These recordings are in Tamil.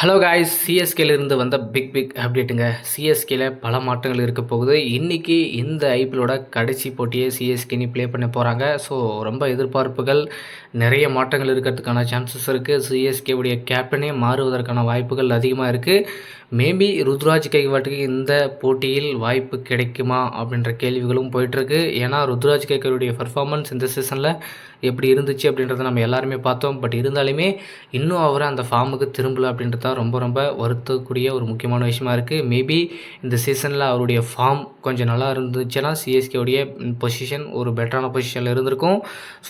ஹலோ காய்ஸ், சிஎஸ்கேலேருந்து வந்த பிக் அப்டேட்டுங்க. சிஎஸ்கேல பல மாற்றங்கள் இருக்க போகுது. இன்றைக்கி இந்த ஐபிஎல்லோட கடைசி போட்டியை சிஎஸ்கேனி ப்ளே பண்ண போகிறாங்க. ஸோ ரொம்ப எதிர்பார்ப்புகள், நிறைய மாற்றங்கள் இருக்கிறதுக்கான சான்சஸ் இருக்குது. சிஎஸ்கேவுடைய கேப்டனே மாறுவதற்கான வாய்ப்புகள் அதிகமாக இருக்குது. மேபி ருத்ராஜ் கைக்வாட்டுக்கு இந்த போட்டியில் வாய்ப்பு கிடைக்குமா அப்படின்ற கேள்விகளும் போயிட்டுருக்கு. ஏன்னா ருத்ராஜ் கைக்வாடுடைய பர்ஃபார்மன்ஸ் இந்த சீசனில் எப்படி இருந்துச்சு அப்படின்றத நம்ம எல்லாருமே பார்த்தோம். பட் இருந்தாலுமே இன்னும் அவர் அந்த ஃபார்முக்கு திரும்பலை அப்படின்றது தான் ரொம்ப ரொம்ப வருத்தக்கூடிய ஒரு முக்கியமான விஷயமா இருக்குது. மேபி இந்த சீசனில் அவருடைய ஃபார்ம் கொஞ்சம் நல்லா இருந்துச்சுன்னா சிஎஸ்கேவுடைய பொசிஷன் ஒரு பெட்டரான பொசிஷனில் இருந்திருக்கும்.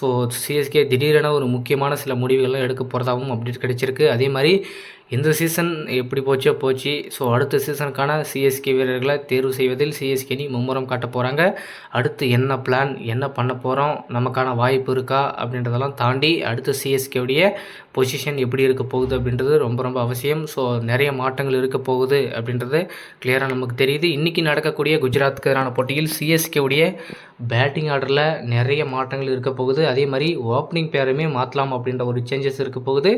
ஸோ சிஎஸ்கே திடீரென ஒரு முக்கியமான சில முடிவுகள்லாம் எடுக்க போகிறதாகவும் அப்டேட் கிடைச்சிருக்கு. அதே மாதிரி இந்த சீசன் எப்படி போச்சோ போச்சு. ஸோ அடுத்த சீசனுக்கான சிஎஸ்கே வீரர்களை தேர்வு செய்வதில் சிஎஸ்கேனி மும்முரம் காட்ட போகிறாங்க. அடுத்து என்ன பிளான், என்ன பண்ண போகிறோம், நமக்கான வாய்ப்பு இருக்கா அப்படின்றதெல்லாம் தாண்டி அடுத்த சிஎஸ்கேவுடைய பொசிஷன் எப்படி இருக்க போகுது அப்படின்றது ரொம்ப ரொம்ப அவசியம். ஸோ நிறைய மாற்றங்கள் இருக்க போகுது அப்படின்றது கிளியராக நமக்கு தெரியுது. இன்றைக்கி நடக்கக்கூடிய குஜராத்துக்கு எதிரான போட்டியில் சிஎஸ்கேவுடைய பேட்டிங் ஆர்டரில் நிறைய மாற்றங்கள் இருக்க போகுது. அதே மாதிரி ஓப்பனிங் பேருமே மாற்றலாம் அப்படின்ற ஒரு சேஞ்சஸ் இருக்க போகுது.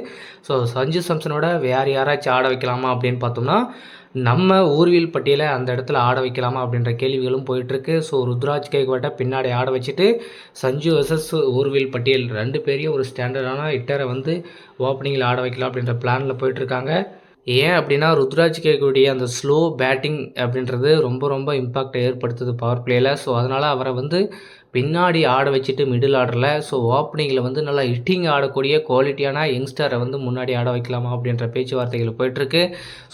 ஸோ சஞ்சு சாம்சனோட வேறு யாராச்சும் ஆட வைக்கலாமா அப்படின்னு பார்த்தோம்னா நம்ம ஊர்வில் பட்டியலை அந்த இடத்துல ஆட வைக்கலாமா அப்படின்ற கேள்விகளும் போயிட்டுருக்கு. ஸோ ருத்ராஜ் கைக்வாட்டை பின்னாடி ஆட வச்சுட்டு சஞ்சு வர்சஸ் ஊர்வில் பட்டியல் ரெண்டு பேரையும் ஒரு ஸ்டாண்டர்டான ஹிட்டரை வந்து ஓப்பனிங்கில் ஆட வைக்கலாம் அப்படின்ற பிளானில் போயிட்டுருக்காங்க. ஏன் அப்படின்னா ருத்ராஜ் கேட்கக்கூடிய அந்த ஸ்லோ பேட்டிங் அப்படின்றது ரொம்ப ரொம்ப இம்பாக்டை ஏற்படுத்துது பவர் பிளேயில். ஸோ அதனால் அவரை வந்து பின்னாடி ஆட வச்சுட்டு மிடில் ஆர்டரில் ஸோ ஓப்பனிங்கில் வந்து நல்லா ஹிட்டிங் ஆடக்கூடிய குவாலிட்டியான யங்ஸ்டரை வந்து முன்னாடி ஆட வைக்கலாமா அப்படின்ற பேச்சுவார்த்தைகள் போயிட்டுருக்கு.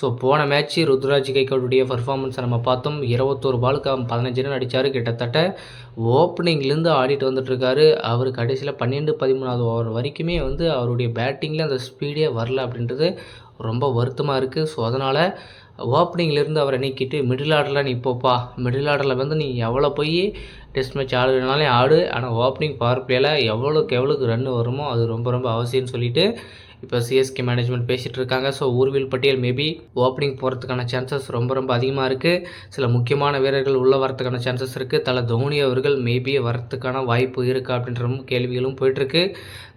ஸோ போன மேட்ச்சு ருத்ராஜ் கைக்கோடைய பர்ஃபார்மன்ஸை நம்ம பார்த்தோம். 21 பாலுக்கு 15 ரன் அடித்தார். கிட்டத்தட்ட ஓப்பனிங்லேருந்து ஆடிட்டு வந்துட்டுருக்காரு. அவர் கடைசியில் 12-13வது ஓவர் வரைக்குமே வந்து அவருடைய பேட்டிங்கில் அந்த ஸ்பீடே வரல அப்படின்றது ரொம்ப வருத்தமாக இருக்குது. ஸோ அதனால் ஓப்பனிங்லேருந்து அவரை நீக்கிட்டு மிடில் ஆர்டரில் நீ போப்பா, மிடில் ஆர்டரில் வந்து நீ எவ்வளோ போய் டெஸ்ட் மேட்ச் ஆடுனாலே ஆடு, ஆனால் ஓப்பனிங் பவர் பிளேயில் எவ்வளோக்கு ரன் வருமோ அது ரொம்ப ரொம்ப அவசியம்னு சொல்லிட்டு இப்போ சிஎஸ்கே மேனேஜ்மெண்ட் பேசிகிட்டு இருக்காங்க. ஸோ ஊர்வில் பட்டியல் மேபி ஓப்பனிங் போகிறதுக்கான சான்சஸ் ரொம்ப ரொம்ப அதிகமாக இருக்குது. சில முக்கியமான வீரர்கள் உள்ளே வரத்துக்கான சான்சஸ் இருக்குது. தலை தோனி அவர்கள் மேபி வரத்துக்கான வாய்ப்பு இருக்குது அப்படின்ற கேள்விகளும் போயிட்டுருக்கு.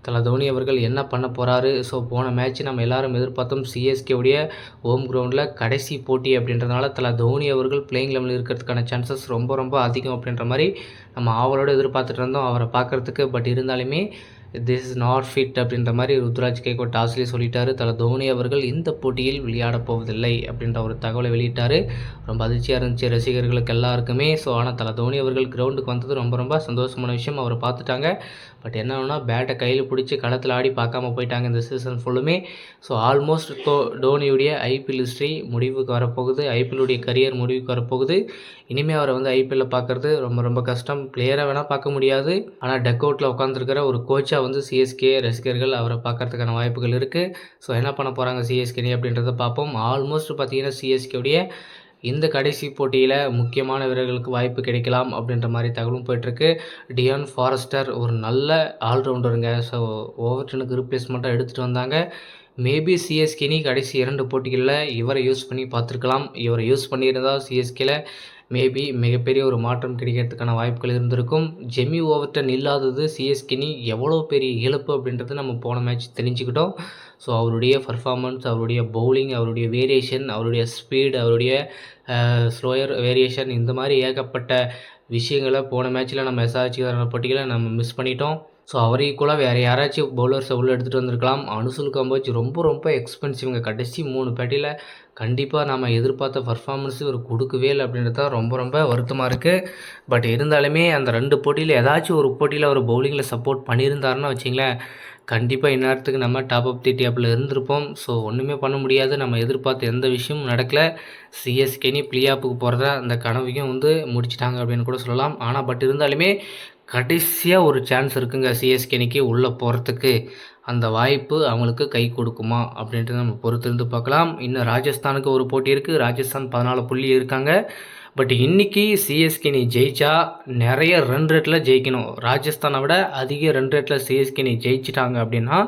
தலை தோனி அவர்கள் என்ன பண்ண போகிறாரு? ஸோ போன மேட்ச் நம்ம எல்லாரும் எதிர்பார்த்தோம் சிஎஸ்கேவுடைய ஹோம் கிரவுண்டில் கடைசி போட்டி அப்படின்றதுனால தலை தோனி அவர்கள் பிளேயிங் லெவலில் இருக்கிறதுக்கான சான்சஸ் ரொம்ப ரொம்ப அதிகம் அப்படின்ற மாதிரி நம்ம ஆவலோடு எதிர்பார்த்துட்டு இருந்தோம் அவரை பார்க்குறதுக்கு. பட் இருந்தாலுமே திஸ் இஸ் நாட் ஃபிட் அப்படின்ற மாதிரி ருத்ராஜ் கைக்வாட் டாஸ்லேயே சொல்லிட்டாரு. தலை தோனி அவர்கள் இந்த போட்டியில் விளையாடப் போவதில்லை அப்படின்ற ஒரு தகவலை வெளியிட்டார். ரொம்ப அதிர்ச்சியாக இருந்துச்சு ரசிகர்களுக்கு எல்லாருக்குமே. ஸோ ஆனால் தலை தோனி அவர்கள் கிரவுண்டுக்கு வந்தது ரொம்ப ரொம்ப சந்தோஷமான விஷயம். அவரை பார்த்துட்டாங்க. பட் என்னன்னா பேட்டை கையில் பிடிச்சி களத்தில் ஆடி பார்க்காம போயிட்டாங்க இந்த சீசன் ஃபுல்லுமே. ஸோ ஆல்மோஸ்ட் தோனியுடைய ஐபிஎல் ஹிஸ்ட்ரி முடிவுக்கு வரப்போகுது. ஐபிஎல்லுடைய கரியர் முடிவுக்கு வரப்போகுது. இனிமேல் அவரை வந்து ஐபிஎல்லில் பார்க்குறது ரொம்ப ரொம்ப கஷ்டம். பிளேயரை வேணால் பார்க்க முடியாது, ஆனால் டக் அவுட்டில் உட்காந்துருக்கிற ஒரு கோச்சாக வந்து சிஎஸ்கே ரசிகர்கள் அவரை பார்க்கறதுக்கான வாய்ப்புகள் இருக்குது. ஸோ என்ன பண்ண போகிறாங்க சிஎஸ்கே அப்படின்றத பார்ப்போம். ஆல்மோஸ்ட் பார்த்தீங்கன்னா சிஎஸ்கேவுடைய இந்த கடைசி போட்டியில் முக்கியமான வீரர்களுக்கு வாய்ப்பு கிடைக்கலாம் அப்படின்ற மாதிரி தகவலும் போயிட்டுருக்கு. டியான் ஃபாரஸ்டர் ஒரு நல்ல ஆல்ரவுண்டருங்க. ஸோ ஓவர்டனுக்கு ரீப்ளேஸ்மெண்ட்டாக எடுத்துகிட்டு வந்தாங்க. மேபி சிஎஸ்கேனி கடைசி 2 போட்டிகளில் இவரை யூஸ் பண்ணி பார்த்துருக்கலாம். இவரை யூஸ் பண்ணியிருந்தால் சிஎஸ்கேல மேபி மிகப்பெரிய ஒரு மாற்றம் கிடைக்கிறதுக்கான வாய்ப்புகள் இருந்திருக்கும். ஜெமி ஓவர்டன் இல்லாதது சிஎஸ்கேனி எவ்வளோ பெரிய இழப்பு அப்படின்றது நம்ம போன மேட்ச் தெரிஞ்சுக்கிட்டோம். ஸோ அவருடைய பர்ஃபார்மன்ஸ், அவருடைய பவுலிங், அவருடைய வேரியேஷன், அவருடைய ஸ்பீடு, அவருடைய ஸ்லோயர் வேரியேஷன், இந்த மாதிரி ஏகப்பட்ட விஷயங்களை போன மேட்ச்சில் நம்ம எஸ்ஆர்ஹெச் போட்டிகளை நம்ம மிஸ் பண்ணிட்டோம். ஸோ அவர் ஈக்குவலாக வேறு யாராச்சும் பவுலர்ஸை உள்ளே எடுத்துகிட்டு வந்திருக்கலாம். அனுசுல் கம்போஜ் ரொம்ப ரொம்ப எக்ஸ்பென்சிவ்ங்க. கடைசி 3 பேட்டியில் கண்டிப்பாக நம்ம எதிர்பார்த்த பர்ஃபார்மன்ஸு இவர் கொடுக்கவே இல்லை அப்படின்றது தான் ரொம்ப ரொம்ப வருத்தமாக இருக்குது. பட் இருந்தாலுமே அந்த 2 போட்டியில் ஏதாச்சும் ஒரு போட்டியில் அவர் பவுலிங்கில் சப்போர்ட் பண்ணியிருந்தாருன்னு வச்சிங்களேன், கண்டிப்பாக இந்நேரத்துக்கு நம்ம டாப் ஆஃப் தி டேபிளில் இருந்திருப்போம். ஸோ ஒன்றுமே பண்ண முடியாது. நம்ம எதிர்பார்த்த எந்த விஷயமும் நடக்கலை. சிஎஸ்கேனி ப்ளே ஆஃபுக்கு போகிறதா அந்த கனவையும் வந்து முடிச்சிட்டாங்க அப்படின்னு கூட சொல்லலாம். ஆனால் பட் இருந்தாலுமே கடைசியாக ஒரு சான்ஸ் இருக்குங்க சிஎஸ்கேனிக்கு உள்ளே போகிறதுக்கு. அந்த வாய்ப்பு அவங்களுக்கு கை கொடுக்குமா அப்படின்ட்டு நம்ம பொறுத்திருந்து பார்க்கலாம். இன்னும் ராஜஸ்தானுக்கு ஒரு போட்டி இருக்குது. ராஜஸ்தான் 14 புள்ளி இருக்காங்க. பட் இன்றைக்கி சிஎஸ்கேனி ஜெயிச்சா நிறைய ரன் ரேட்டில் ஜெயிக்கணும். ராஜஸ்தானை விட அதிக ரன் ரேட்டில் சிஎஸ்கேனி ஜெயிச்சிட்டாங்க அப்படின்னா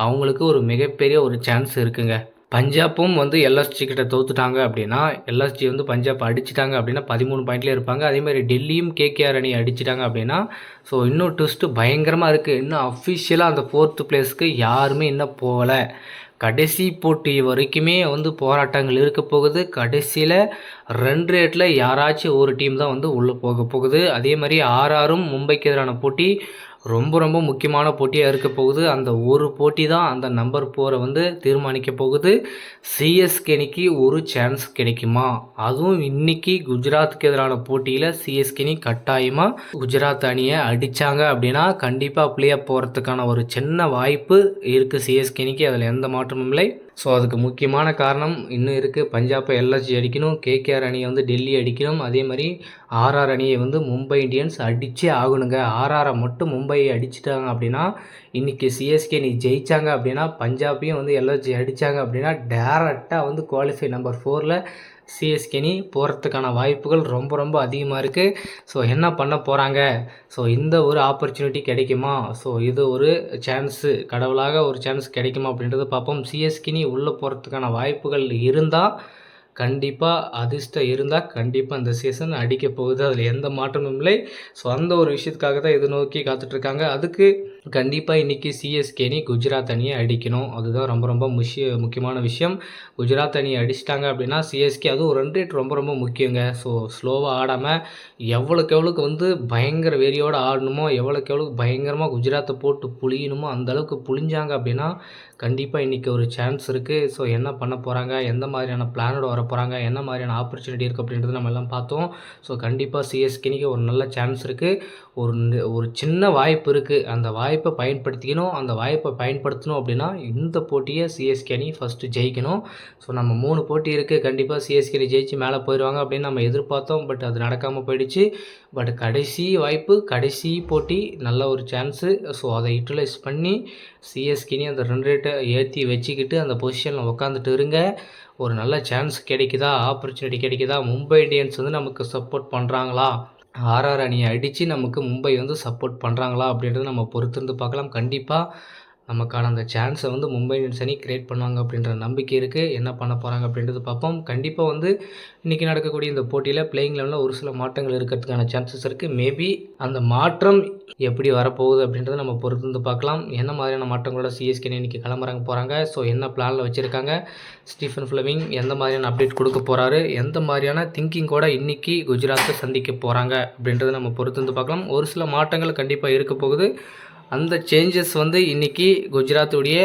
அவங்களுக்கு ஒரு மிகப்பெரிய ஒரு சான்ஸ் இருக்குங்க. பஞ்சாப்பும் வந்து எல்எஸ்ஜி கிட்ட தோத்துட்டாங்க அப்படின்னா, எல்எஸ்ஜி வந்து பஞ்சாப் அடிச்சிட்டாங்க அப்படின்னா 13 பாயிண்ட்லேயே இருப்பாங்க. அதேமாதிரி டெல்லியும் கேகேஆர் அணி அடிச்சிட்டாங்க அப்படின்னா, ஸோ இன்னும் ட்விஸ்ட்டு பயங்கரமாக இருக்குது. இன்னும் அஃபிஷியலாக அந்த 4th பிளேஸ்க்கு யாருமே இன்னும் போகலை. கடைசி போட்டி வரைக்குமே வந்து போராட்டங்கள் இருக்க போகுது. கடைசியில் ரன் ரேட்டில் யாராச்சும் ஒரு டீம் தான் வந்து உள்ளே போக போகுது. அதே மாதிரி ஆர்ஆரும் மும்பைக்கு எதிரான போட்டி ரொம்ப ரொம்ப முக்கியமான போட்டியாக இருக்க போகுது. அந்த ஒரு போட்டி தான் அந்த நம்பர் 4 வந்து தீர்மானிக்க போகுது. சிஎஸ்கே அணிக்கு ஒரு சான்ஸ் கிடைக்குமா? அதுவும் இன்னைக்கு குஜராத்துக்கு எதிரான போட்டியில் சிஎஸ்கே அணி கட்டாயமாக குஜராத் அணியை அடித்தாங்க அப்படின்னா கண்டிப்பாக ப்ளே ஆஃப் போகிறதுக்கான ஒரு சின்ன வாய்ப்பு இருக்குது சிஎஸ்கே அணிக்கு. அதில் எந்த மாற்றமும் இல்லை. ஸோ அதுக்கு முக்கியமான காரணம் இன்னும் இருக்குது. பஞ்சாபை எல்எஸ்ஜி அடிக்கணும், கேகேஆர் அணியை வந்து டெல்லி அடிக்கணும், அதே மாதிரி ஆர்ஆர் அணியை வந்து மும்பை இந்தியன்ஸ் அடித்தே ஆகணுங்க. ஆர்ஆரை மட்டும் மும்பையை அடிச்சிட்டாங்க அப்படின்னா, இன்றைக்கி சிஎஸ்கே அணி ஜெயித்தாங்க அப்படின்னா, பஞ்சாபையும் வந்து எல்எஸ்ஜி அடித்தாங்க அப்படின்னா டேரெக்டாக வந்து குவாலிஃபை நம்பர் 4ல் சிஎஸ்கே அணி போகிறதுக்கான வாய்ப்புகள் ரொம்ப ரொம்ப அதிகமாக இருக்குது. ஸோ என்ன பண்ண போகிறாங்க? ஸோ இந்த ஒரு ஆப்பர்ச்சுனிட்டி கிடைக்குமா? ஸோ இது ஒரு சான்ஸு, கடவுளாக ஒரு சான்ஸ் கிடைக்குமா அப்படின்றத பார்ப்போம். சிஎஸ்கே அணி உள்ளே போகிறதுக்கான வாய்ப்புகள் இருந்தால் கண்டிப்பாக, அதிர்ஷ்டம் இருந்தால் கண்டிப்பாக இந்த சீசன் அடிக்க போகுது. அதில் எந்த மாற்றமும் இல்லை. ஸோ அந்த ஒரு விஷயத்துக்காக தான் எதிர்நோக்கி காத்துட்ருக்காங்க. அதுக்கு கண்டிப்பாக இன்றைக்கி சிஎஸ்கே அணி குஜராத் அணியை அடிக்கணும். அதுதான் ரொம்ப ரொம்ப முக்கியமான விஷயம். குஜராத் அணியை அடிச்சிட்டாங்க அப்படின்னா சிஎஸ்கே அதுவும் ரன் ரேட் ரொம்ப ரொம்ப முக்கியங்க. ஸோ ஸ்லோவாக ஆடாமல் எவ்வளோக்கு வந்து பயங்கர வெறியோடு ஆடணுமோ, எவ்வளோக்கு பயங்கரமாக குஜராத்தை போட்டு புழியணுமோ அந்தளவுக்கு புழிஞ்சாங்க அப்படின்னா கண்டிப்பாக இன்றைக்கி ஒரு சான்ஸ் இருக்குது. ஸோ என்ன பண்ண போகிறாங்க, எந்த மாதிரியான பிளானோட வர போகிறாங்க, என்ன மாதிரியான ஆப்பர்ச்சுனிட்டி இருக்குது அப்படின்றது நம்ம எல்லாம் பார்த்தோம். ஸோ கண்டிப்பாக சிஎஸ்கே அணிக்கு ஒரு நல்ல சான்ஸ் இருக்குது. ஒரு சின்ன வாய்ப்பு இருக்குது. அந்த வாய்ப்பை பயன்படுத்திக்கணும். அந்த வாய்ப்பை பயன்படுத்தணும் அப்படின்னா இந்த போட்டியை சிஎஸ்கே அணி ஃபஸ்ட்டு ஜெயிக்கணும். ஸோ நம்ம 3 போட்டி இருக்குது. கண்டிப்பாக சிஎஸ்கே அணி ஜெயிச்சு மேலே போயிடுவாங்க அப்படின்னு நம்ம எதிர்பார்த்தோம். பட் அது நடக்காமல் போயிடுச்சு. பட் கடைசி வாய்ப்பு, கடைசி போட்டி, நல்ல ஒரு சான்ஸு. ஸோ அதை யூட்டிலைஸ் பண்ணி சிஎஸ்கே அணி அந்த ரன் ரேட்டை ஏற்றி வச்சுக்கிட்டு அந்த பொசிஷனில் உட்காந்துட்டு இருங்க. ஒரு நல்ல சான்ஸ் கிடைக்குதா, ஆப்பர்ச்சுனிட்டி கிடைக்குதா, மும்பை இந்தியன்ஸ் வந்து நமக்கு சப்போர்ட் பண்ணுறாங்களா, ஆர்ஆர் அணியை அடித்து நமக்கு மும்பை வந்து சப்போர்ட் பண்ணுறாங்களா அப்படின்றத நம்ம பொறுத்திருந்து பார்க்கலாம். கண்டிப்பாக நமக்கான அந்த சான்ஸை வந்து மும்பை இந்தியன்ஸ் அணி கிரியேட் பண்ணுவாங்க அப்படின்ற நம்பிக்கை இருக்குது. என்ன பண்ண போகிறாங்க அப்படின்றது பார்ப்போம். கண்டிப்பாக வந்து இன்றைக்கி நடக்கக்கூடிய இந்த போட்டியில் பிளேயிங் லெவலில் ஒரு சில மாற்றங்கள் இருக்கிறதுக்கான சான்சஸ் இருக்குது. மேபி அந்த மாற்றம் எப்படி வரப்போகுது அப்படின்றத நம்ம பொறுத்திருந்து பார்க்கலாம். என்ன மாதிரியான மாற்றங்களோட சிஎஸ்கே இன்றைக்கி கிளம்புறாங்க போகிறாங்க. ஸோ என்ன பிளானில் வச்சுருக்காங்க, ஸ்டீஃபன் ஃப்ளெமிங் எந்த மாதிரியான அப்டேட் கொடுக்க போகிறாரு, எந்த மாதிரியான திங்கிங்கோட இன்றைக்கி குஜராத்தை சந்திக்க போகிறாங்க அப்படின்றத நம்ம பொறுத்திருந்து பார்க்கலாம். ஒரு சில மாற்றங்கள் கண்டிப்பாக இருக்க போகுது. அந்த சேஞ்சஸ் வந்து இன்றைக்கி குஜராத்துடைய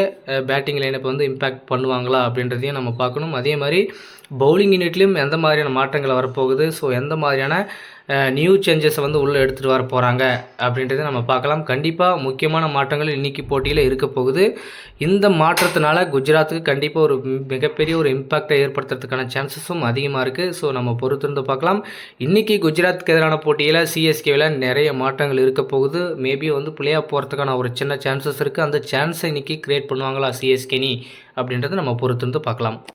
பேட்டிங் லைனப்பை வந்து இம்பேக்ட் பண்ணுவாங்களா அப்படின்றதையும் நம்ம பார்க்கணும். அதே மாதிரி பவுலிங் யூனிட்லேயும் எந்த மாதிரியான மாற்றங்கள் வரப்போகுது, ஸோ எந்த மாதிரியான நியூ சேஞ்சஸை வந்து உள்ளே எடுத்துகிட்டு வர போகிறாங்க அப்படின்றத நம்ம பார்க்கலாம். கண்டிப்பாக முக்கியமான மாற்றங்கள் இன்றைக்கி போட்டியில் இருக்க போகுது. இந்த மாற்றத்தினால குஜராத்துக்கு கண்டிப்பாக ஒரு மிகப்பெரிய ஒரு இம்பேக்டை ஏற்படுத்துறதுக்கான சான்சஸும் அதிகமாக இருக்குது. ஸோ நம்ம பொறுத்திருந்து பார்க்கலாம். இன்றைக்கி குஜராத்துக்கு எதிரான போட்டியில் சிஎஸ்கேவில் நிறைய மாற்றங்கள் இருக்க போகுது. மேபி வந்து பிளே ஆஃப் போகிறதுக்கான ஒரு சின்ன சான்சஸ் இருக்குது. அந்த சான்ஸை இன்றைக்கி கிரியேட் பண்ணுவாங்களா சிஎஸ்கே அணி அப்படின்றத நம்ம பொறுத்திருந்து பார்க்கலாம்.